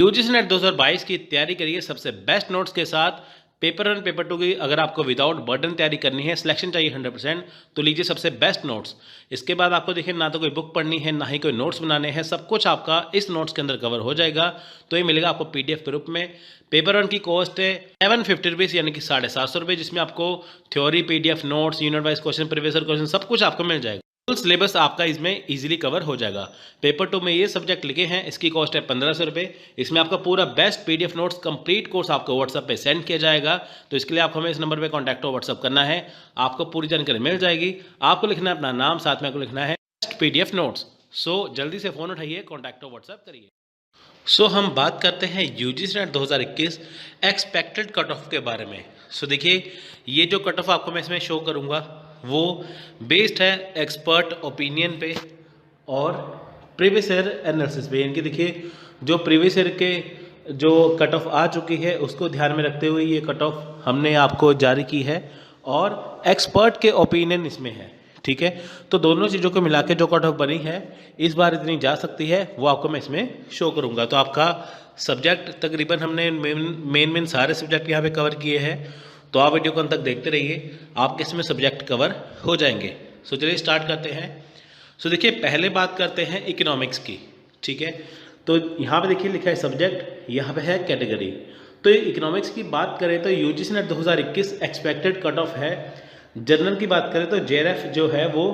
UGC net 2022 की तैयारी करिए सबसे बेस्ट नोट्स के साथ। पेपर 1 पेपर 2 की अगर आपको विदाउट बर्डन तैयारी करनी है, सिलेक्शन चाहिए 100%, तो लीजिए सबसे बेस्ट नोट्स। इसके बाद आपको देखिए ना तो कोई बुक पढ़नी है ना ही कोई नोट्स बनाने हैं, सब कुछ आपका इस नोट्स के अंदर कवर हो जाएगा। तो ये मिलेगा आपको पीडीएफ के रूप में। पेपर 1 की कॉस्ट है 750 रुपीज़ यानी कि 750 रुपये, जिसमें आपको theory, PDF, notes, unit wise question, previous year question सब कुछ आपको मिल जाएगा। फुल सिलेबस आपका इसमें इजीली कवर हो जाएगा। पेपर 2 में ये सब्जेक्ट लिखे हैं, इसकी कॉस्ट है 1500 रुपये। इसमें आपका पूरा best PDF notes complete course आपको व्हाट्सएप पे सेंड किया जाएगा। तो इसके लिए आपको हमें इस नंबर पे कांटेक्ट और व्हाट्सएप करना है, आपको पूरी जानकारी मिल जाएगी। आपको लिखना है अपना नाम, साथ में आपको लिखना है बेस्ट पीडीएफ नोट्स। सो जल्दी से फ़ोन उठाइए, कॉन्टैक्ट और व्हाट्सएप करिए। सो हम बात करते हैं UGC NET 2021 expected cut of के बारे में। सो देखिए, ये जो कट ऑफ आपको मैं इसमें शो करूँगा वो बेस्ड है एक्सपर्ट ओपिनियन पे और प्रीवियस ईयर एनालिसिस पे। यानी कि देखिए, जो प्रीवियस ईयर के जो कट ऑफ आ चुकी है उसको ध्यान में रखते हुए ये कट ऑफ हमने आपको जारी की है और एक्सपर्ट के ओपिनियन इसमें है। ठीक है, तो दोनों चीज़ों को मिला के जो कट ऑफ बनी है इस बार इतनी जा सकती है वो आपको मैं इसमें शो करूँगा। तो आपका सब्जेक्ट तकरीबन हमने मेन सारे सब्जेक्ट यहाँ पे कवर किए हैं, तो आप वीडियो को अंत तक देखते रहिए, आपके इसमें सब्जेक्ट कवर हो जाएंगे। सो चलिए स्टार्ट करते हैं। सो देखिए, पहले बात करते हैं इकोनॉमिक्स की। ठीक है, तो यहाँ पे देखिए लिखा है सब्जेक्ट, यहाँ पे है कैटेगरी। तो इकोनॉमिक्स की बात करें तो UGC NET 2021 expected cut of है। जनरल की बात करें तो जेआरएफ जो है वो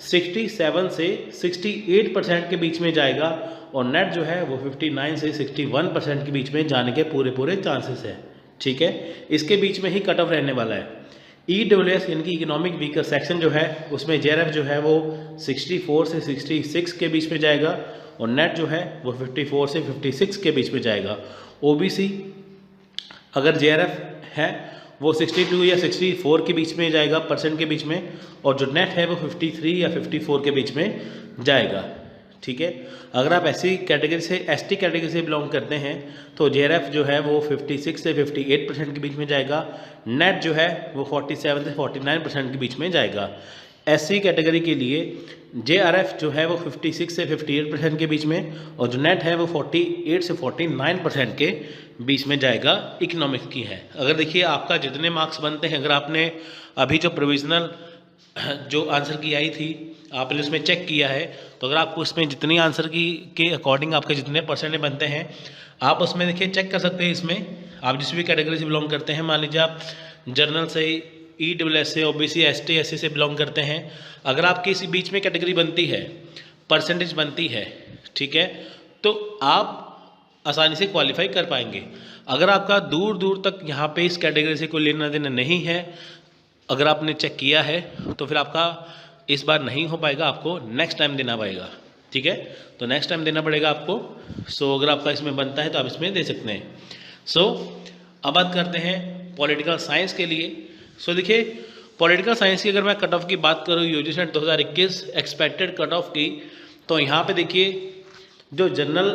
67 से 68% के बीच में जाएगा और नेट जो है वो 59 से 61% के बीच में जाने के पूरे चांसेस है। ठीक है, इसके बीच में ही कट ऑफ रहने वाला है। ईडब्ल्यूएस यानी कि इकोनॉमिक वीकर सेक्शन जो है उसमें जेआरएफ जो है वो 64 से 66 के बीच में जाएगा और नेट जो है वो 54 से 56 के बीच में जाएगा। ओबीसी अगर जेआरएफ है वो 62 या 64 के बीच में जाएगा परसेंट के बीच में, और जो नेट है वो 53 या 54 के बीच में जाएगा। ठीक है, अगर आप ऐसी कैटेगरी से एसटी कैटेगरी से बिलोंग करते हैं तो जेआरएफ जो है वो 56 से 58% के बीच में जाएगा, नेट जो है वो 47 से 49% के बीच में जाएगा। एससी कैटेगरी के लिए जेआरएफ जो है वो 56 से 58% के बीच में और जो नेट है वो 48 से 49% के बीच में जाएगा। इकोनॉमिक्स की है, अगर देखिए आपका जितने मार्क्स बनते हैं, अगर आपने अभी जो प्रोविजनल जो आंसर की आई थी आपने उसमें चेक किया है, तो अगर आपको उसमें जितनी आंसर की के अकॉर्डिंग आपके जितने परसेंट बनते हैं आप उसमें देखिए चेक कर सकते हैं। इसमें आप जिस भी कैटेगरी से बिलोंग करते हैं, मान लीजिए आप जनरल से, ईडब्ल्यूएस से, ओबीसी, एसटी, एससी से बिलोंग करते हैं, अगर आपकी इसी बीच में कैटेगरी बनती है, परसेंटेज बनती है, ठीक है, तो आप आसानी से क्वालिफाई कर पाएंगे। अगर आपका दूर दूर तक यहाँ पे इस कैटेगरी से कोई लेना देना नहीं है, अगर आपने चेक किया है तो फिर आपका इस बार नहीं हो पाएगा, आपको नेक्स्ट टाइम देना पड़ेगा। ठीक है, तो नेक्स्ट टाइम देना पड़ेगा आपको। सो अगर आपका इसमें बनता है तो आप इसमें दे सकते हैं। सो अब बात करते हैं पॉलिटिकल साइंस के लिए। सो देखिए, पॉलिटिकल साइंस की अगर मैं कट ऑफ की बात करूँ UGC NET 2021 expected cut off की, तो यहाँ पे देखिए जो जनरल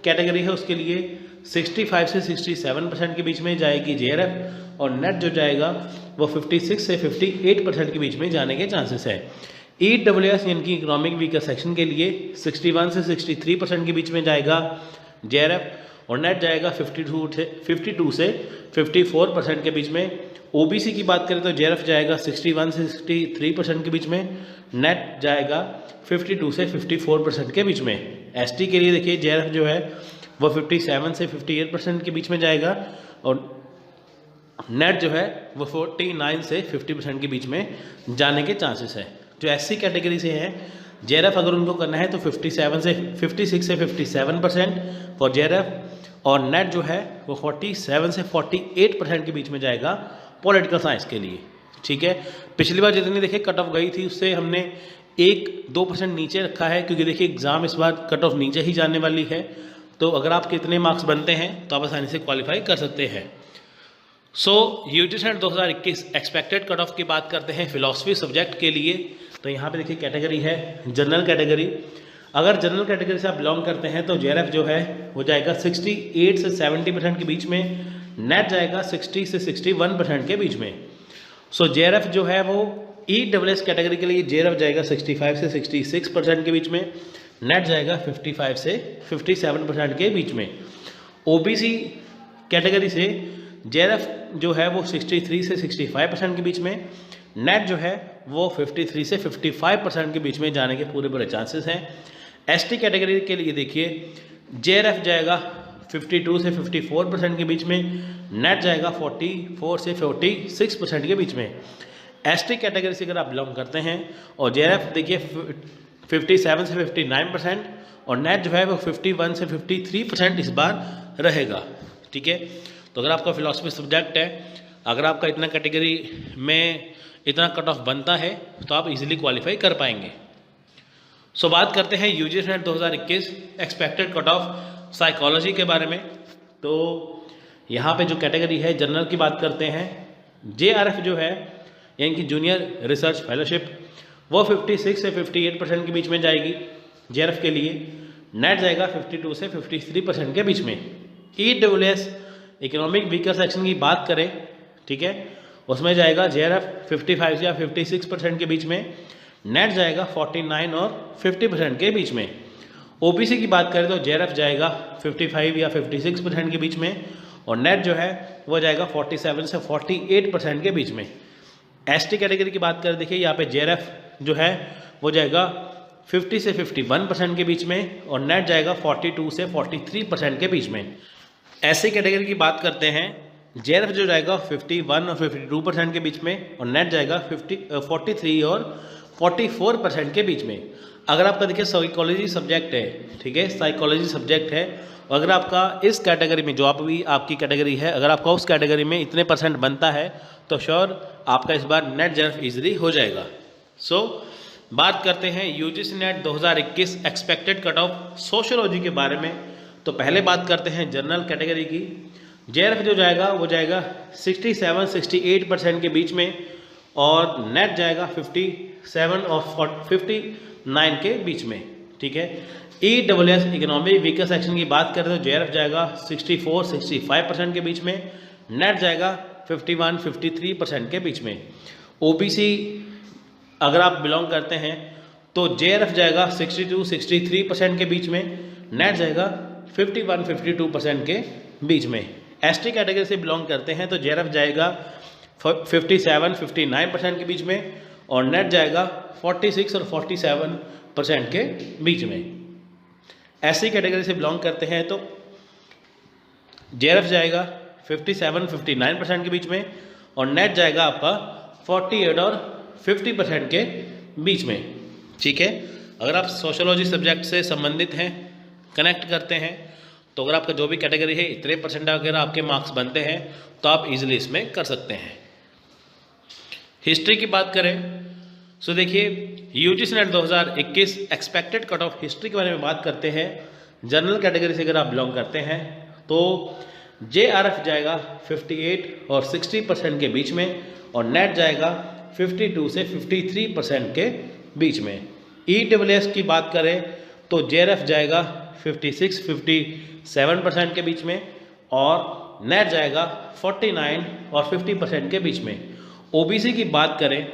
कैटेगरी है उसके लिए 65 से 67% के बीच में जाएगी जेआरएफ और नेट जो जाएगा वो 56 से 58% के बीच में जाने के चांसेस है। ईडब्ल्यूएस यानी कि इकोनॉमिक वीकर सेक्शन के लिए 61 से 63% के बीच में जाएगा जेआरएफ और नेट जाएगा 52 से 54% के बीच में। ओबीसी की बात करें तो जेआरएफ जाएगा 61 से 63% के बीच में, नेट जाएगा 52 से 54% के बीच में। एसटी के लिए देखिए जेआरएफ जो है वो 57 से 58% के बीच में जाएगा और नेट जो है वो 49 से 50% के बीच में जाने के चांसेस है। जो एससी कैटेगरी से है जेआरएफ अगर उनको करना है तो 56 से 57% फॉर जेआरएफ और नेट जो है वो 47 से 48% के बीच में जाएगा पॉलिटिकल साइंस के लिए। ठीक है, पिछली बार जितनी देखिए कट ऑफ गई थी उससे हमने 1-2% नीचे रखा है, क्योंकि देखिए एग्जाम इस बार कट ऑफ नीचे ही जाने वाली है। तो अगर आपके इतने मार्क्स बनते हैं तो आप आसानी से क्वालिफाई कर सकते हैं। So UGC NET 2021 expected cut off की बात करते हैं फिलॉसफी सब्जेक्ट के लिए। तो यहाँ पे देखिए कैटेगरी है जनरल कैटेगरी। अगर जनरल कैटेगरी से आप बिलोंग करते हैं तो जेआरएफ जो है वो जाएगा 68 से 70% के बीच में, नेट जाएगा 60 से 61% के बीच में। सो जेआरएफ जो है वो ईडब्ल्यूएस कैटेगरी के लिए जेआरएफ जाएगा 65 से 66% के बीच में, नेट जाएगा 55 से 57% के बीच में। ओबीसी कैटेगरी से जेआरएफ जो है वो 63 से 65% के बीच में, नेट जो है वो 53 से 55% के बीच में जाने के पूरे पूरे चांसेस हैं। एसटी कैटेगरी के लिए देखिए जेआरएफ जाएगा 52 से 54% के बीच में, नेट जाएगा 44 से 46% के बीच में। एसटी कैटेगरी से अगर आप बिलोंग करते हैं और जेआरएफ देखिए 57 से 59% और नेट जो है वो 51 से 53% इस बार रहेगा। ठीक है, तो अगर आपका फिलॉसफी सब्जेक्ट है, अगर आपका इतना कैटेगरी में इतना कट ऑफ बनता है तो आप इजीली क्वालिफाई कर पाएंगे। सो बात करते हैं UGC NET 2021 expected cut of psychology के बारे में। तो यहाँ पे जो कैटेगरी है जनरल की बात करते हैं, जेआरएफ जो है यानी कि जूनियर रिसर्च फेलोशिप वो 56 से 58% के बीच में जाएगी जेआरएफ के लिए, नेट जाएगा 52 से 53% के बीच में। ईडब्ल्यूएस इकोनॉमिक वीकर सेक्शन की बात करें, ठीक है, उसमें जाएगा जेआरएफ 55 या 56% के बीच में, नेट जाएगा 49 और 50% के बीच में। ओबीसी की बात करें तो जेआरएफ जाएगा 55 या 56% के बीच में और नेट जो है वो जाएगा 47 से 48% के बीच में। एसटी कैटेगरी की बात करें, देखिए यहाँ पे जेआरएफ जो है वो जाएगा 50 से 51% के बीच में और नेट जाएगा 42 से 43% के बीच में। एससी कैटेगरी की बात करते हैं, जेआरएफ जो जाएगा 51 और 52% के बीच में और नेट जाएगा 43 और 44% के बीच में। अगर आपका देखिए साइकोलॉजी सब्जेक्ट है, ठीक है, साइकोलॉजी सब्जेक्ट है, अगर आपका इस कैटेगरी में जो आपकी कैटेगरी है, अगर आपका उस कैटेगरी में इतने % बनता है तो श्योर आपका इस बार नेट जेआरएफ इजीली हो जाएगा। सो बात करते हैं UGC NET 2021 expected cut of sociology के बारे में। तो पहले बात करते हैं जनरल कैटेगरी की। जेआरएफ जो जाएगा वो जाएगा 67-68% के बीच में और नेट जाएगा 57 और 59 के बीच में। ठीक है, ईडब्ल्यूएस इकोनॉमिक वीकर सेक्शन की बात करें तो जेआरएफ जाएगा 64-65% के बीच में, नेट जाएगा 51-53% के बीच में। ओबीसी अगर आप बिलोंग करते हैं तो जेआरएफ जाएगा 62-63% के बीच में, नेट जाएगा 51-52% के बीच में। एसटी कैटेगरी से बिलोंग करते हैं तो जेआरएफ जाएगा 57-59% के बीच में और नेट जाएगा 46 और 47% के बीच में। एससी कैटेगरी से बिलोंग करते हैं तो जेआरएफ जाएगा 57-59% के बीच में और नेट जाएगा आपका 48 और 50% के बीच में। ठीक है, अगर आप सोशियोलॉजी सब्जेक्ट से संबंधित हैं, कनेक्ट करते हैं, तो अगर आपका जो भी कैटेगरी है इतने % अगर आपके मार्क्स बनते हैं तो आप इजीली इसमें कर सकते हैं। हिस्ट्री की बात करें सो देखिए UGC NET 2021 expected cut of history के बारे में बात करते हैं। जनरल कैटेगरी से अगर आप बिलोंग करते हैं तो जेआरएफ जाएगा 58 और 60% के बीच में और नेट जाएगा 52 से 53% के बीच में। ईडब्ल्यूएस की बात करें तो जेआरएफ जाएगा 56-57% के बीच में और नेट जाएगा 49 और 50% के बीच में। ओबीसी की बात करें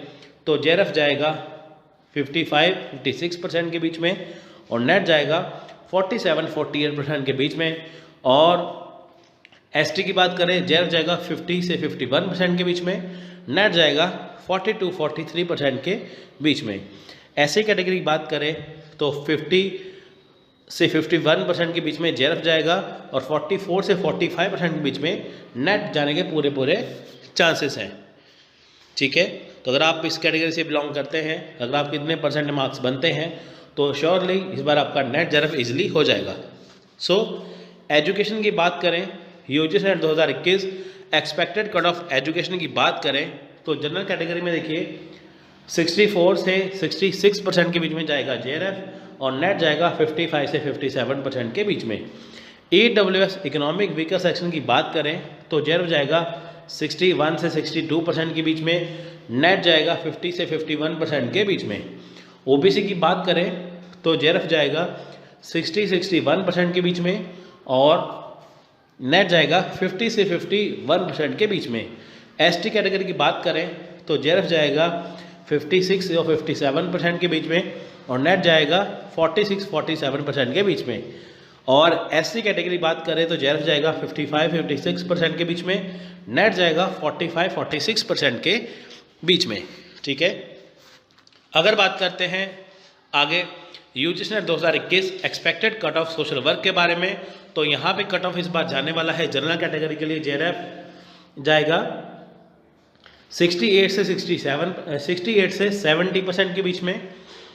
तो जेआरएफ जाएगा 55-56% के बीच में और नेट जाएगा 47-48% के बीच में। और एसटी की बात करें, जेआरएफ जाएगा 50 से 51% के बीच में, नेट जाएगा 42-43% के बीच में। एससी कैटेगरी की बात करें तो 50 से 51% के बीच में जेआरएफ जाएगा और 44 से 45% के बीच में नेट जाने के पूरे पूरे चांसेस हैं। ठीक है, तो अगर आप इस कैटेगरी से बिलोंग करते हैं, अगर आपके इतने % मार्क्स बनते हैं तो श्योरली इस बार आपका नेट जेआरएफ इजीली हो जाएगा। सो एजुकेशन की बात करें, UGC NET 2021 expected cut of education की बात करें तो जनरल कैटेगरी में देखिए 64 से 66% के बीच में जाएगा जेआरएफ और नेट जाएगा 55 से 57% के बीच में। ईडब्ल्यूएस इकोनॉमिक वीकर सेक्शन की बात करें तो जेआरएफ जाएगा 61 से 62% के बीच में, नेट जाएगा 50 से 51% के बीच में। ओबीसी की बात करें तो जेआरएफ जाएगा 60-61% के बीच में और नेट जाएगा 50 से 51% के बीच में। एसटी कैटेगरी की बात करें तो जेआरएफ जाएगा 56 और 57% के बीच में और नेट जाएगा 46-47% के बीच में। और एससी कैटेगरी बात करें तो जेआरएफ जाएगा 55-56% के बीच में, नेट जाएगा 45-46% के बीच में। ठीक है, अगर बात करते हैं आगे UGC NET 2021 expected cut of social work के बारे में, तो यहाँ पे कट ऑफ इस बार जाने वाला है जनरल कैटेगरी के लिए जेआरएफ जाएगा 68 से 70% के बीच में,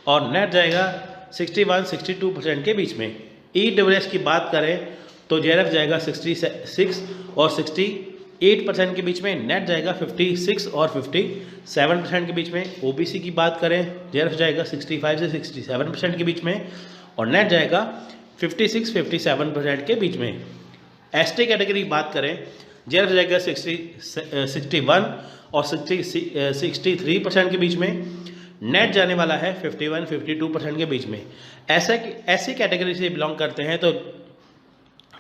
और नेट जाएगा 61-62% के बीच में। ईडब्ल्यूएस की बात करें तो जेआरएफ जाएगा 66 और 68% के बीच में, नेट जाएगा 56 और 57% के बीच में। ओबीसी की बात करें जेआरएफ जाएगा 65 से 67% के बीच में, और नेट जाएगा 56-57% के बीच में। एसटी कैटेगरी की बात करें जेआरएफ जाएगा 61 और 63% के बीच में, नेट जाने वाला है 51-52% के बीच में। ऐसी कैटेगरी से बिलोंग करते हैं तो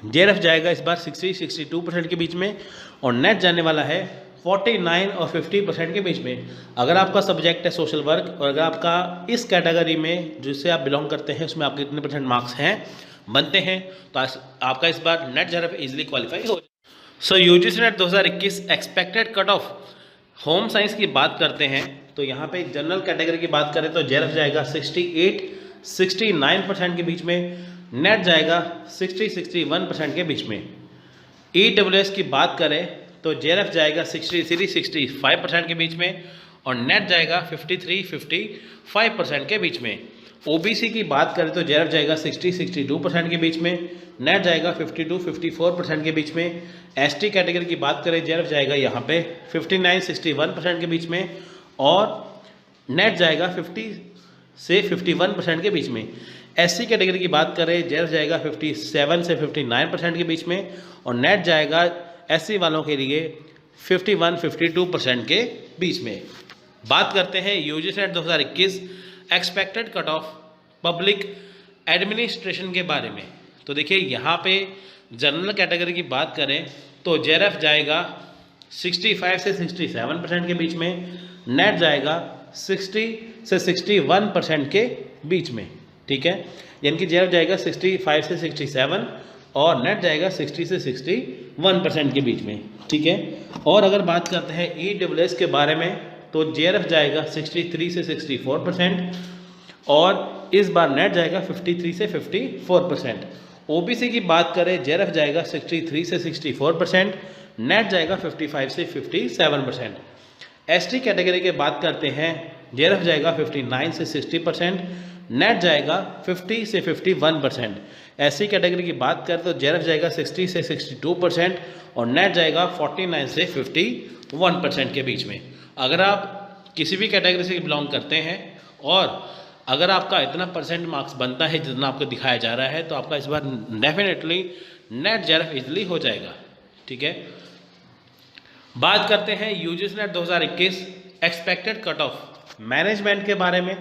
जेआरएफ जाएगा इस बार 60-62% के बीच में, और नेट जाने वाला है 49 और 50% के बीच में। अगर आपका सब्जेक्ट है सोशल वर्क और अगर आपका इस कैटेगरी में जिससे आप बिलोंग करते हैं उसमें आपके कितने % मार्क्स हैं बनते हैं, तो आपका इस बार नेट जेआरएफ इजीली क्वालिफाई हो। So UGC NET 2021 expected cut off home science की बात करते हैं तो यहाँ पे जनरल कैटेगरी की बात करें तो जेआरएफ जाएगा 68-69% के बीच में, नेट जाएगा 60-61% के बीच में। ईडब्ल्यूएस की बात करें तो जेआरएफ जाएगा 63-65% के बीच में, और नेट जाएगा 53-55% के बीच में। ओबीसी की बात करें तो जेआरएफ जाएगा 60-62% के बीच में, नेट जाएगा 52-54% के बीच में। एसटी कैटेगरी की बात करें जेआरएफ जाएगा यहाँ पे 59-61% के बीच में, और नेट जाएगा 50 से 51% के बीच में। एससी कैटेगरी की बात करें जेआरएफ जाएगा 57 से 59% के बीच में, और नेट जाएगा एससी वालों के लिए 51-52% के बीच में। बात करते हैं UGC NET 2021 expected cut of public administration के बारे में। तो देखिए यहाँ पे जनरल कैटेगरी की बात करें तो जेआरएफ जाएगा 65 से 67% के बीच में, नेट जाएगा 60 से 61% के बीच में। ठीक है, यानी कि जेआरएफ जाएगा 65 से 67 और नेट जाएगा 60 से 61% के बीच में। ठीक है, और अगर बात करते हैं ईडब्ल्यूएस के बारे में तो जेआरएफ जाएगा 63 से 64% और इस बार नेट जाएगा 53 से 54%। ओबीसी की बात करें जेआरएफ जाएगा 63 से 64%, नेट जाएगा 55 से 57%। एसटी कैटेगरी की बात करते हैं जेआरएफ जाएगा 59 से 60%, नेट जाएगा 50 से 51%। एससी कैटेगरी की बात करें तो जेआरएफ जाएगा 60 से 62% और नेट जाएगा 49 से 51% के बीच में। अगर आप किसी भी कैटेगरी से बिलोंग करते हैं और अगर आपका इतना % मार्क्स बनता है जितना आपको दिखाया जा रहा है तो आपका इस बार डेफिनेटली नेट जेआरएफ इजीली हो जाएगा। ठीक है, बात करते हैं UGC NET 2021 expected cut of management के बारे में।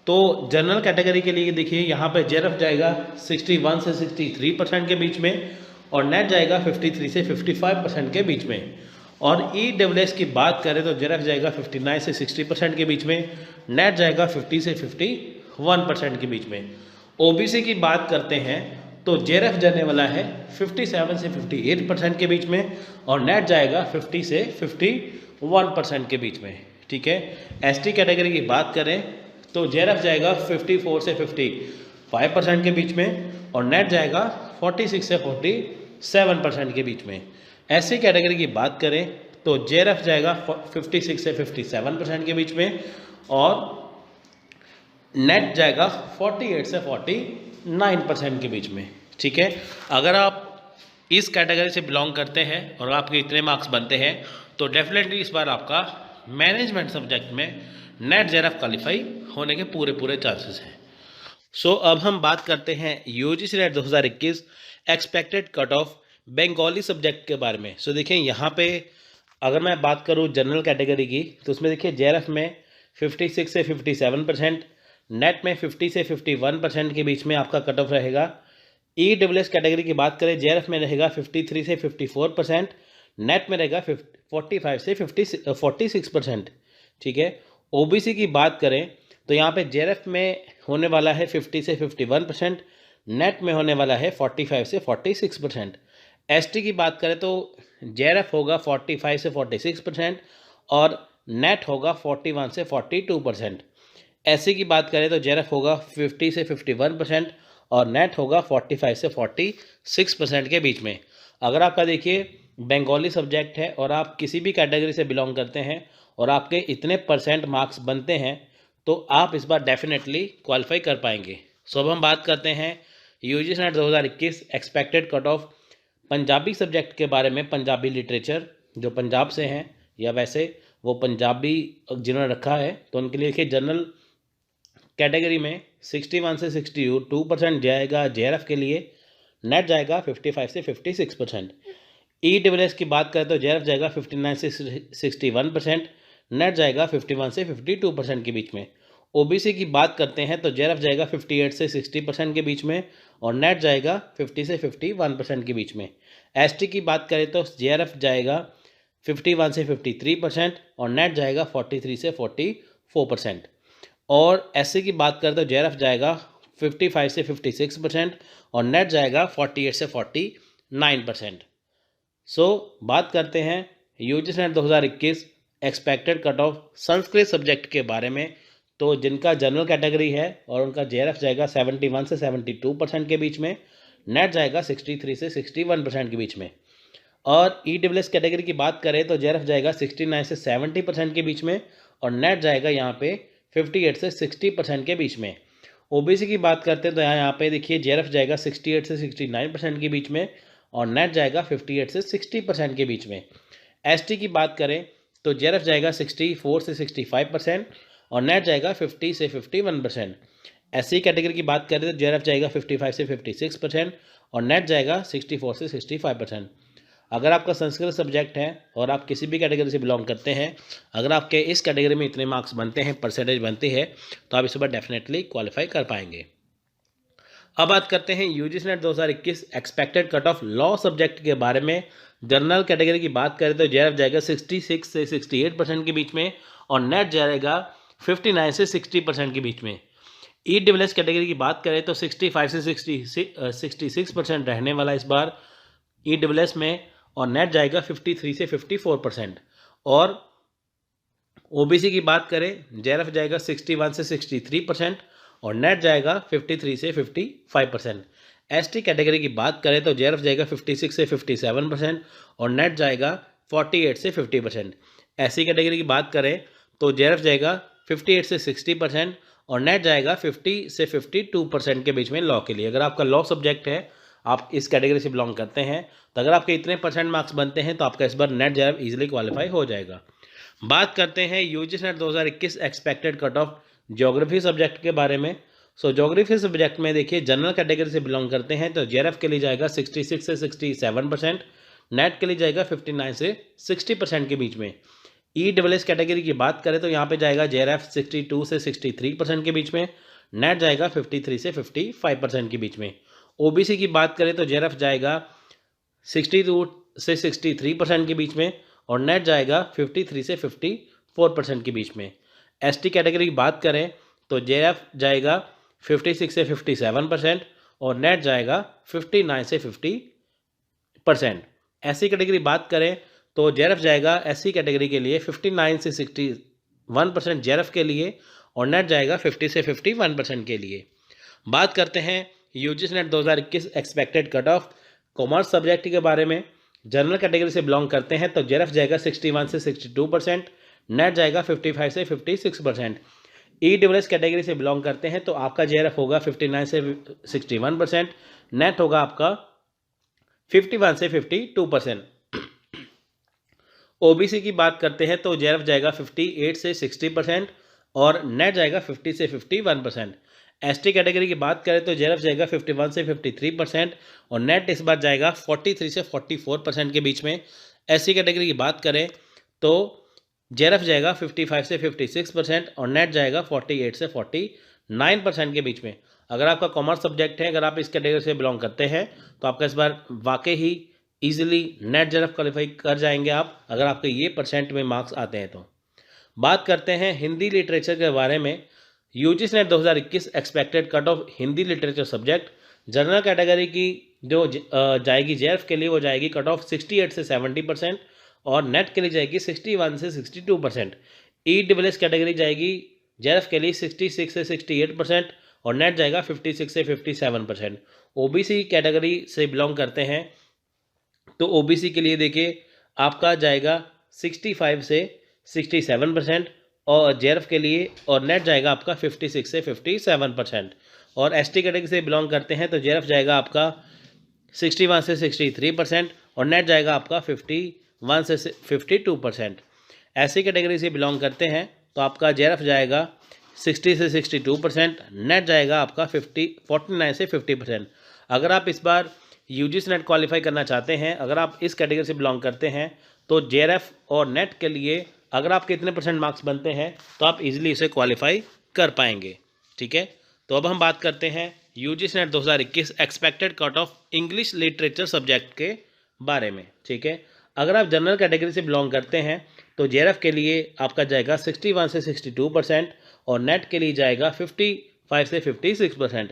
तो जनरल कैटेगरी के लिए देखिए यहाँ पे जेआरएफ जाएगा 61 से 63% के बीच में और नेट जाएगा 53 से 55% के बीच में। और ईडब्ल्यूएस की बात करें तो जेआरएफ जाएगा 59 से 60% के बीच में, नेट जाएगा 50 से 51% के बीच में। ओबीसी की बात करते हैं तो जेआरएफ जाने वाला है 57 से 58% के बीच में और नेट जाएगा 50 से 51% के बीच में। ठीक है, एसटी कैटेगरी की बात करें तो जेआरएफ जाएगा 54 से 55% के बीच में और नेट जाएगा 46 से 47% के बीच में। एससी कैटेगरी की बात करें तो जेआरएफ जाएगा 56 से 57% के बीच में और नेट जाएगा 48 से 49% के बीच में। ठीक है, अगर आप इस कैटेगरी से बिलोंग करते हैं और आपके इतने मार्क्स बनते हैं तो डेफिनेटली इस बार आपका मैनेजमेंट सब्जेक्ट में नेट जेआरएफ क्वालिफाई होने के पूरे चांसेस हैं। सो अब हम बात करते हैं UGC NET 2021 expected cut of Bengali subject के बारे में। सो देखिए यहाँ पे अगर मैं बात करूँ जनरल कैटेगरी की तो उसमें देखिए जेआरएफ में 56 से 57%, नेट में 50 से 51% के बीच में आपका कट ऑफ रहेगा। ईडब्ल्यूएस कैटेगरी की बात करें जेआरएफ में रहेगा 53 से 54%, नेट में रहेगा 45 से 46%। ठीक है, ओबीसी की बात करें तो यहाँ पे जेआरएफ में होने वाला है 50 से 51%, नेट में होने वाला है 45 से 46%। एसटी की बात करें तो जेआरएफ होगा 45 से 46% और नेट होगा 41 से 42%। एससी की बात करें तो जेआरएफ होगा 50 से 51% और नेट होगा 45 से 46% के बीच में। अगर आपका देखिए बंगाली सब्जेक्ट है और आप किसी भी कैटेगरी से बिलोंग करते हैं और आपके इतने परसेंट मार्क्स बनते हैं तो आप इस बार डेफिनेटली क्वालिफाई कर पाएंगे। सो अब हम बात करते हैं UGC NET 2021 expected cut of Punjabi subject के बारे में। पंजाबी लिटरेचर जो पंजाब से हैं या वैसे वो पंजाबी जिन्होंने रखा है तो उनके लिए देखिए जनरल कैटेगरी में 61 से 62% जाएगा जेआरएफ के लिए, नेट जाएगा 55 से 56%। ईडब्ल्यूएस की बात करें तो जेआरएफ जाएगा 59 से 61%, नेट जाएगा 51 से 52% के बीच में। ओबीसी की बात करते हैं तो जेआरएफ जाएगा 58 से 60% के बीच में और नेट जाएगा 50 से 51% के बीच में। एसटी की बात करें तो जेआरएफ जाएगा 51 से 53% और नेट जाएगा 43 से 44%। और एससी की बात करें तो जेआरएफ जाएगा 55 से 56% और नेट जाएगा 48 से 49%। सो बात करते हैं UGC NET 2021 expected cut of Sanskrit subject के बारे में। तो जिनका जनरल कैटेगरी है और उनका जेआरएफ जाएगा 71 से 72% के बीच में, नेट जाएगा 63 से 61% के बीच में। और ईडब्ल्यूएस कैटेगरी की बात करें तो जेआरएफ जाएगा 69 से 70% के बीच में और नेट जाएगा यहाँ पे 58 से 60% के बीच में। ओबीसी की बात करते हैं तो यहाँ पे देखिए जेआरएफ जाएगा 68 से 69% के बीच में और नेट जाएगा 58 से 60% के बीच में। एसटी की बात करें तो जेआरएफ जाएगा 64 से 65% और नेट जाएगा 50 से 51%। एससी कैटेगरी की बात करें तो जेआरएफ जाएगा 55 से 56% और नेट जाएगा 64 से 65%। अगर आपका संस्कृत सब्जेक्ट है और आप किसी भी कैटेगरी से बिलोंग करते हैं, अगर आपके इस कैटेगरी में इतने मार्क्स बनते हैं, परसेंटेज बनती है, तो आप इस बार डेफिनेटली क्वालिफाई कर पाएंगे। अब बात करते हैं UGC NET 2021 expected cut of law subject के बारे में। जनरल कैटेगरी की बात करें तो जेआरएफ जाएगा 66 से 68% के बीच में और नेट जाएगा 59 से 60% के बीच में। ईडब्ल्यूएस कैटेगरी की बात करें तो 65 से 66% रहने वाला इस बार ईडब्ल्यूएस में और नेट जाएगा 53 से 54%। और ओबीसी की बात करें जेआरएफ जाएगा 61 से 63% और नेट जाएगा 53 से 55%। एसटी कैटेगरी की बात करें तो जेआरएफ जाएगा 56 से 57% और नेट जाएगा 48 से 50%। एससी कैटेगरी की बात करें तो जेआरएफ जाएगा 58 से 60% और नेट जाएगा 50 से 52% के बीच में लॉ के लिए। अगर आपका लॉ सब्जेक्ट है, आप इस कैटेगरी से बिलोंग करते हैं, तो अगर आपके इतने परसेंट मार्क्स बनते हैं तो आपका इस बार नेट जेआरएफ इजीली क्वालिफाई हो जाएगा। बात करते हैं UGC NET 2021 expected cut of geography subject के बारे में। सो ज्योग्राफी सब्जेक्ट में देखिए जनरल कैटेगरी से बिलोंग करते हैं तो जेआरएफ के लिए जाएगा 66 से 67%, नेट के लिए जाएगा 59 से 60% के बीच में। ईडब्ल्यूएस कैटेगरी की बात करें तो यहाँ पे जाएगा जेआरएफ 62 से 63% के बीच में, नेट जाएगा 53 से 55% के बीच में। ओबीसी की बात करें तो जेआरएफ जाएगा 62 से 63% के बीच में और नेट जाएगा 53 से 54% के बीच में। एसटी कैटेगरी की बात करें तो जेआरएफ जाएगा 56 से 57% और नेट जाएगा 59 से 50%। एससी कैटेगरी की बात करें तो जेआरएफ जाएगा एससी कैटेगरी के लिए 59 से 61% जेआरएफ के लिए और नेट जाएगा 50 से 51% के लिए। बात करते हैं UGC NET 2021 expected cut of commerce subject के बारे में। जनरल कैटेगरी से बिलोंग करते हैं तो जेआरएफ जाएगा 61 से 62%, नेट जाएगा 55 से 56%। ईडब्ल्यूएस कैटेगरी से बिलोंग करते हैं तो आपका जेआरएफ होगा 59 से 61%, नेट होगा आपका 51 से 52%। ओबीसी की बात करते हैं तो जेआरएफ जाएगा 58 से 60% और नेट जाएगा 50 से 51%। एसटी कैटेगरी की बात करें तो जेआरएफ जाएगा 51 से 53% और नेट इस बार जाएगा 43 से 44% के बीच में। एससी कैटेगरी की बात करें तो जेआरएफ जाएगा 55 से 56% और नेट जाएगा 48 से 49% के बीच में। अगर आपका कॉमर्स सब्जेक्ट है, अगर आप इस कैटेगरी से बिलोंग करते हैं तो आपका इस बार वाकई ही ईजिली नेट जेआरएफ क्वालिफाई कर जाएंगे आप, अगर आपके ये परसेंट में मार्क्स आते हैं तो। बात करते हैं हिंदी लिटरेचर के बारे में। UGC NET 2021 expected cut of Hindi literature subject. General category की जो जाएगी जेआरएफ के लिए वो जाएगी कट ऑफ 68 से 70% और नेट के लिए जाएगी 61 से 62%। ईडब्ल्यूएस कैटेगरी जाएगी जेआरएफ के लिए 66 से 68% और नेट जाएगा 56 से 57%। ओबीसी कैटेगरी से बिलोंग करते हैं तो ओबीसी के लिए देखिए आपका जाएगा 65 से 67% और जेआरएफ के लिए और नेट जाएगा आपका 56 से 57%। और एसटी कैटेगरी से बिलोंग करते हैं तो जेआरएफ जाएगा आपका 61 से 63% और नेट जाएगा आपका 51 से 52%। एससी कैटेगरी से बिलोंग करते हैं तो आपका जेआरएफ जाएगा 60 से 62%, नेट जाएगा आपका 49 से 50%। अगर आप इस बार यूजीसी नेट क्वालिफाई करना चाहते हैं, अगर आप इस कैटेगरी से बिलोंग करते हैं तो जेआरएफ और नेट के लिए अगर आपके इतने % मार्क्स बनते हैं तो आप इजीली इसे क्वालिफाई कर पाएंगे। ठीक है, तो अब हम बात करते हैं UGC NET 2021 expected cut of English literature subject के बारे में। ठीक है, अगर आप जनरल कैटेगरी से बिलोंग करते हैं तो जेआरएफ के लिए आपका जाएगा 61 से 62% और नेट के लिए जाएगा 55 से 56%।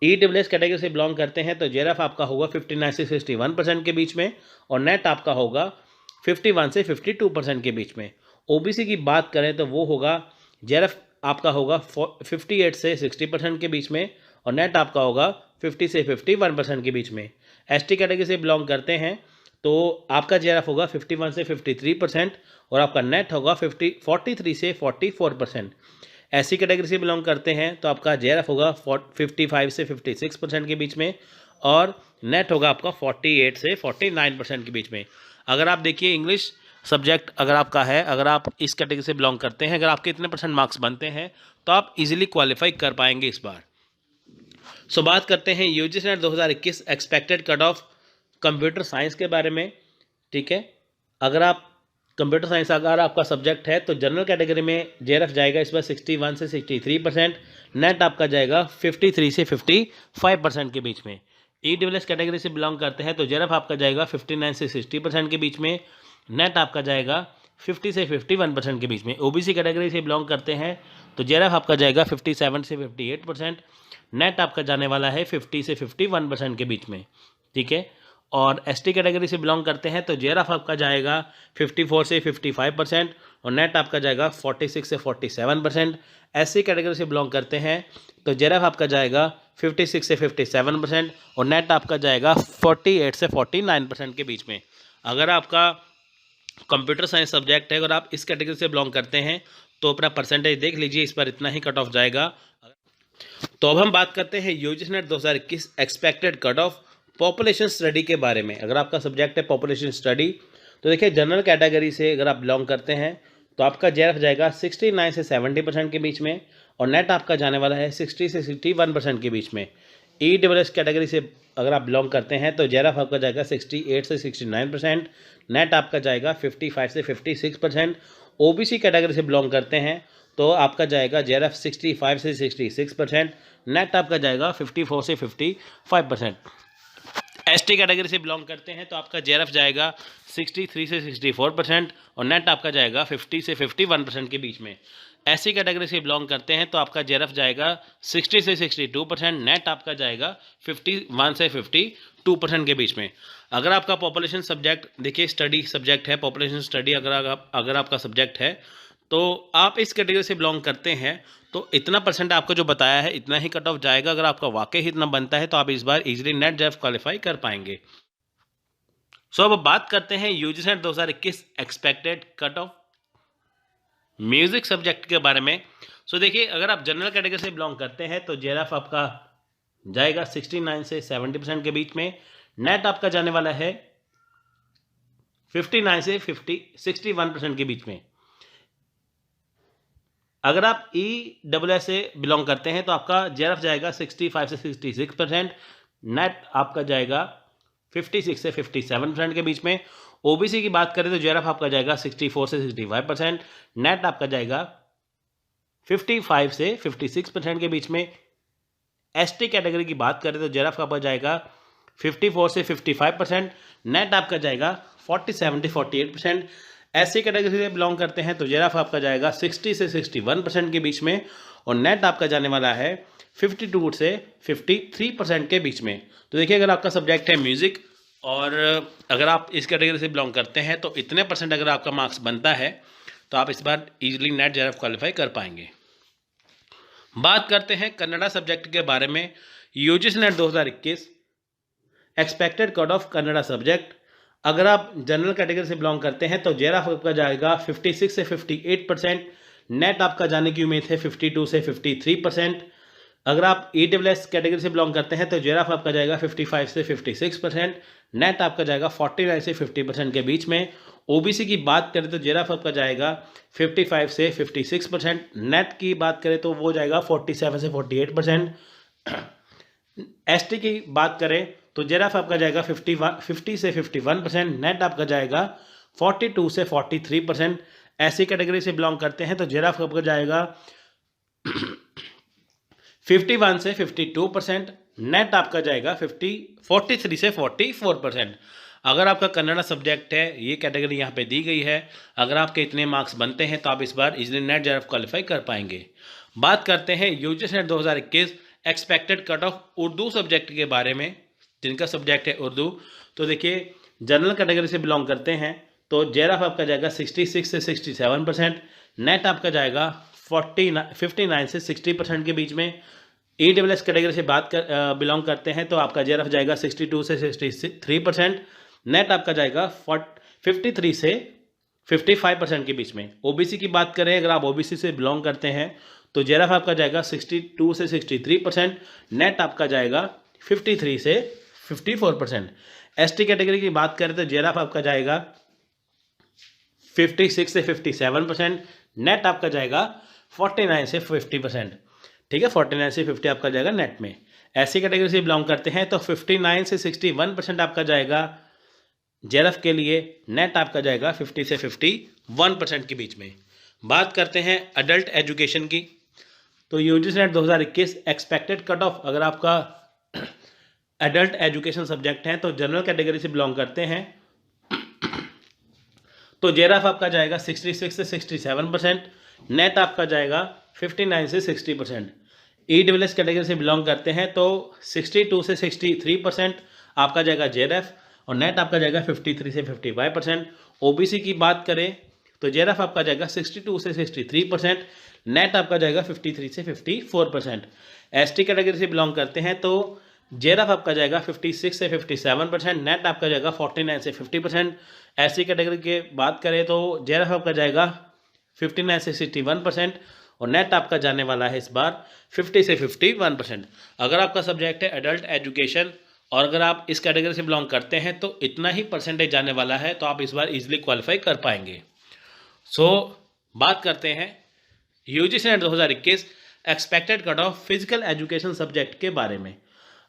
ईडब्ल्यूएस कैटेगरी से बिलोंग करते हैं तो जेआरएफ आपका होगा 59 से 61% के बीच में और नेट आपका होगा 51 से 52% के बीच में। ओबीसी की बात करें तो वो होगा जेआरएफ आपका होगा 58 से 60% के बीच में और नेट आपका होगा 50 से 51% के बीच में। एसटी कैटेगरी से बिलोंग करते हैं तो आपका जेआरएफ होगा 51 से 53% और आपका नेट होगा 43 से 44%। एससी कैटेगरी से बिलोंग करते हैं तो आपका जेआरएफ होगा 55 से 56% के बीच में और नेट होगा आपका 48 से 49% के बीच में। अगर आप देखिए इंग्लिश सब्जेक्ट अगर आपका है, अगर आप इस कैटेगरी से बिलोंग करते हैं, अगर आपके इतने % मार्क्स बनते हैं तो आप इजीली क्वालिफाई कर पाएंगे इस बार। सो बात करते हैं UGC NET 2021 expected cut of computer science के बारे में। ठीक है, अगर आप कंप्यूटर साइंस अगर आपका सब्जेक्ट है तो जनरल कैटेगरी में जेआरएफ जाएगा इस बार 61 से 63%, नेट आपका जाएगा 53 से 55% के बीच में। ईडब्ल्यूएस कैटेगरी से बिलोंग करते हैं तो जेआरएफ आपका जाएगा 59 से 60% के बीच में, नेट आपका जाएगा 50 से 51% के बीच में। ओबीसी कैटेगरी से बिलोंग करते हैं तो जेआरएफ आपका जाएगा 57 से 58%, नेट आपका जाने वाला है 50 से 51% के बीच में। ठीक है, और एसटी कैटेगरी से बिलोंग करते हैं तो जेआरएफ आपका जाएगा 54 से 55% और नेट आपका जाएगा 46 से 47%। एससी कैटेगरी से बिलोंग करते हैं तो जेआरएफ आपका जाएगा 56 से 57% और नेट आपका जाएगा 48 से 49% के बीच में। अगर आपका कंप्यूटर साइंस सब्जेक्ट है, अगर आप इस कैटेगरी से बिलोंग करते हैं तो अपना परसेंटेज देख लीजिए, इस पर इतना ही कट ऑफ जाएगा। तो अब हम बात करते हैं UGC NET 2021 expected cut of population study के बारे में। अगर आपका सब्जेक्ट है पॉपुलेशन स्टडी तो देखिए जनरल कैटेगरी से अगर आप बिलोंग करते हैं तो आपका जेआरएफ जाएगा 69 से 70% के बीच में और नेट आपका जाने वाला है 60 से 61% के बीच में। ईडब्ल्यूएस कैटेगरी से अगर आप बिलोंग करते हैं तो जेआरएफ आपका जाएगा 68 से 69%, नेट आपका जाएगा 55 से 56%। ओबीसी कैटेगरी से बिलोंग करते हैं तो आपका जाएगा जेआरएफ 65 से 66%, नेट आपका जाएगा 54 से 55%। एसटी कैटेगरी से बिलोंग करते हैं तो आपका जेआरएफ जाएगा 63 से 64% और नेट आपका जाएगा 50 से 51% के बीच में। एससी कैटेगरी से बिलोंग करते हैं तो आपका जेआरएफ जाएगा 60 से 62%, नेट आपका जाएगा 51 से 52% के बीच में। अगर आपका पॉपुलेशन सब्जेक्ट देखिए स्टडी सब्जेक्ट है, पॉपुलेशन स्टडी अगर आपका सब्जेक्ट है तो आप इस कैटेगरी से बिलोंग करते हैं तो इतना % आपको जो बताया है इतना ही कट ऑफ जाएगा। अगर आपका वाकई ही इतना बनता है तो आप इस बार इजीली नेट जेआरएफ क्वालिफाई कर पाएंगे। सो अब बात करते हैं UGC NET 2021 expected cut of music subject के बारे में। सो देखिए अगर आप जनरल कैटेगरी से बिलोंग करते हैं तो जेआरएफ आपका जाएगा 69 से 70% के बीच में, नेट आपका जाने वाला है 59 से 61% के बीच में। अगर आप ईडब्ल्यूएस से बिलोंग करते हैं तो आपका जेआरएफ जाएगा 65 से 66%, नेट आपका जाएगा 56 से 57% के बीच में। ओबीसी की बात करें तो जेआरएफ आपका जाएगा 64 से 65%, नेट आपका जाएगा 55 से 56% के बीच में। एसटी कैटेगरी की बात करें तो जेआरएफ आपका जाएगा 54 से 55%, नेट आपका जाएगा 47 से 48%। एससी कैटेगरी से बिलोंग करते हैं तो जेआरएफ आपका जाएगा 60 से 61% के बीच में, और नेट आपका जाने वाला है 52 से 53% के बीच में। तो देखिए, अगर आपका सब्जेक्ट है म्यूज़िक और अगर आप इस कैटेगरी से बिलोंग करते हैं तो इतने परसेंट अगर आपका मार्क्स बनता है तो आप इस बार इजीली नेट जेआरएफ क्वालिफाई कर पाएंगे। बात करते हैं कन्नड़ा सब्जेक्ट के बारे में। UGC NET 2021 expected cut of Kannada subject, अगर आप जनरल कैटेगरी से बिलोंग करते हैं तो जेआरएफ आपका जाएगा 56 से 58%, नेट आपका जाने की उम्मीद है 52 से 53%। अगर आप ईडब्ल्यूएस कैटेगरी से बिलोंग करते हैं तो जेआरएफ आपका जाएगा 55 से 56%, नेट आपका जाएगा 49 से 50% के बीच में। ओबीसी की बात करें तो जेआरएफ आपका जाएगा 55 से 56%, नेट की बात करें तो वो जाएगा 47 से 48%। एसटी की बात करें तो जेआरएफ आपका जाएगा 50 से 51%, नेट आपका जाएगा 42 से 43%। एससी कैटेगरी से बिलोंग करते हैं तो जेआरएफ आपका जाएगा 51 से 52%, नेट आपका जाएगा 43 से 44%। अगर आपका कन्नड़ा सब्जेक्ट है, ये कैटेगरी यहाँ पे दी गई है, अगर आपके इतने मार्क्स बनते हैं तो आप इस बार इजीली नेट जेआरएफ क्वालिफाई कर पाएंगे। बात करते हैं UGC NET 2021 expected cut of Urdu subject के बारे में, जिनका सब्जेक्ट है उर्दू। तो देखिए, जनरल कैटेगरी से बिलोंग करते हैं तो जेआरएफ आपका जाएगा 66 से 67%, नेट आपका जाएगा 59 से 60% के बीच में। ईडब्ल्यूएस कैटेगरी से बिलोंग करते हैं तो आपका जेआरएफ जाएगा 62 से 63%, नेट आपका जाएगा 53 से 55% के बीच में। ओबीसी की बात करें, अगर आप ओबीसी से बिलोंग करते हैं तो जेआरएफ आपका जाएगा 62 से 63%, नेट आपका जाएगा 53 से 54%। एसटी कैटेगरी की बात करें तो जेआरएफ आपका जाएगा 56 से 57%, नेट आपका जाएगा 49 से 50%। ठीक है, 49 से 50 आपका जाएगा नेट में। एससी कैटेगरी से बिलोंग करते हैं तो 59 से 61% आपका जाएगा जेआरएफ के लिए, नेट आपका जाएगा 50 से 51% के बीच में। बात करते हैं अडल्ट एजुकेशन की, तो UGC NET 2021 expected cut of, अगर आपका एडल्ट एजुकेशन सब्जेक्ट है तो जनरल कैटेगरी से बिलोंग करते हैं तो जेआरएफ आपका जाएगा 66 से 67%, नेट आपका जाएगा 59 से 60%। ईडब्ल्यूएस कैटेगरी से बिलोंग करते हैं तो 62 से 63% आपका जाएगा जेआरएफ, और नेट आपका जाएगा 53 से 55%। ओबीसी की बात करें तो जेआरएफ आपका जाएगा 62 से 63%, नेट आपका जाएगा 53 से 54%। एसटी कैटेगरी से बिलोंग करते हैं तो जेआरएफ आपका जाएगा 56 से 57%, नेट आपका जाएगा 49 से 50%। एससी कैटेगरी की बात करें तो जेआरएफ आपका जाएगा 59 से 61%, और नेट आपका जाने वाला है इस बार 50 से 51%। अगर आपका सब्जेक्ट है एडल्ट एजुकेशन और अगर आप इस कैटेगरी से बिलोंग करते हैं तो इतना ही परसेंटेज जाने वाला है, तो आप इस बार इजीली क्वालिफाई कर पाएंगे। बात करते हैं UGC NET 2021 expected cut of physical education subject के बारे में।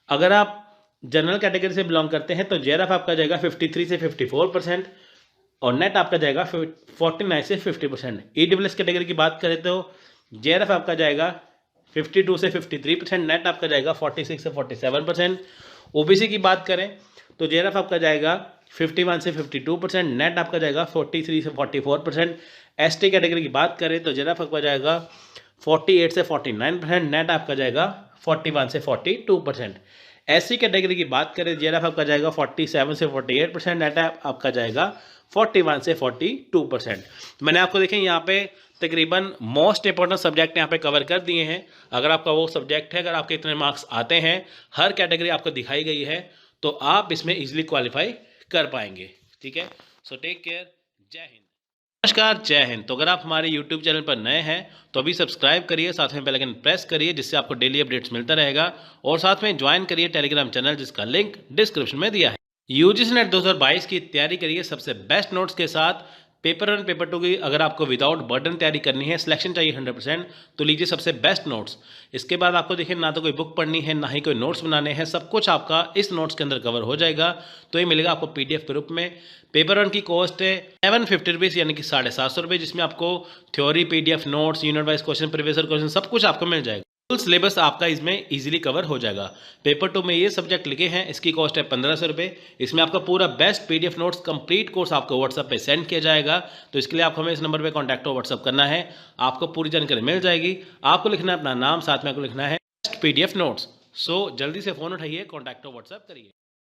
अगर आप जनरल कैटेगरी से बिलोंग करते हैं तो जेआरएफ आपका जाएगा 53 से 54%, और नेट आपका जाएगा 49 से 50%। ईडब्ल्यूएस कैटेगरी की बात करें तो जेआरएफ आपका जाएगा 52 से 53%, नेट आपका जाएगा 46 से 47%। ओबीसी की बात करें तो जेआरएफ आपका जाएगा 51 से 52%, नेट आपका जाएगा 43 से 44%। एसटी कैटेगरी की बात करें तो जेआरएफ आपका जाएगा 48 से 49%, नेट आपका जाएगा 41 से 42%। एससी कैटेगरी की बात करें जेआरएफ आपका जाएगा 47 से 48%, नेट आपका जाएगा 41 से 42%। मैंने आपको देखें यहाँ पे तकरीबन मोस्ट इंपॉर्टेंट सब्जेक्ट यहाँ पे कवर कर दिए हैं। अगर आपका वो सब्जेक्ट है, अगर आपके इतने मार्क्स आते हैं, हर कैटेगरी आपको दिखाई गई है, तो आप इसमें इजीली क्वालिफाई कर पाएंगे। ठीक है, सो टेक केयर, जय हिंद। नमस्कार, जय हिंद। तो अगर आप हमारे YouTube चैनल पर नए हैं तो अभी सब्सक्राइब करिए, साथ में बेल आइकन प्रेस करिए, जिससे आपको डेली अपडेट्स मिलता रहेगा, और साथ में ज्वाइन करिए टेलीग्राम चैनल, जिसका लिंक डिस्क्रिप्शन में दिया है। यूजीसी नेट 2022 की तैयारी करिए सबसे बेस्ट नोट्स के साथ। पेपर 1 पेपर 2 की अगर आपको विदाउट बर्डन तैयारी करनी है, सिलेक्शन चाहिए 100%, तो लीजिए सबसे बेस्ट नोट्स। इसके बाद आपको देखिए ना तो कोई बुक पढ़नी है, ना ही कोई नोट्स बनाने हैं, सब कुछ आपका इस नोट्स के अंदर कवर हो जाएगा। तो ये मिलेगा आपको PDF के रूप में। पेपर 1 की कॉस्ट है 750 रुपीज़, यानी कि 750 रुपये, जिसमें आपको theory, PDF, notes, unit wise question, previous question सब कुछ आपको मिल जाएगा। फुल सिलेबस आपका इसमें इजीली कवर हो जाएगा। पेपर 2 में ये सब्जेक्ट लिखे हैं, इसकी कॉस्ट है 1500 रुपये। इसमें आपका पूरा best PDF notes complete course आपको व्हाट्सएप पे सेंड किया जाएगा। तो इसके लिए आपको हमें इस नंबर पे कॉन्टैक्ट और व्हाट्सएप करना है, आपको पूरी जानकारी मिल जाएगी। आपको लिखना है अपना नाम, साथ में आपको लिखना है बेस्ट पीडीएफ नोट्स। सो जल्दी से फ़ोन उठाइए, कॉन्टैक्ट और व्हाट्सएप करिए।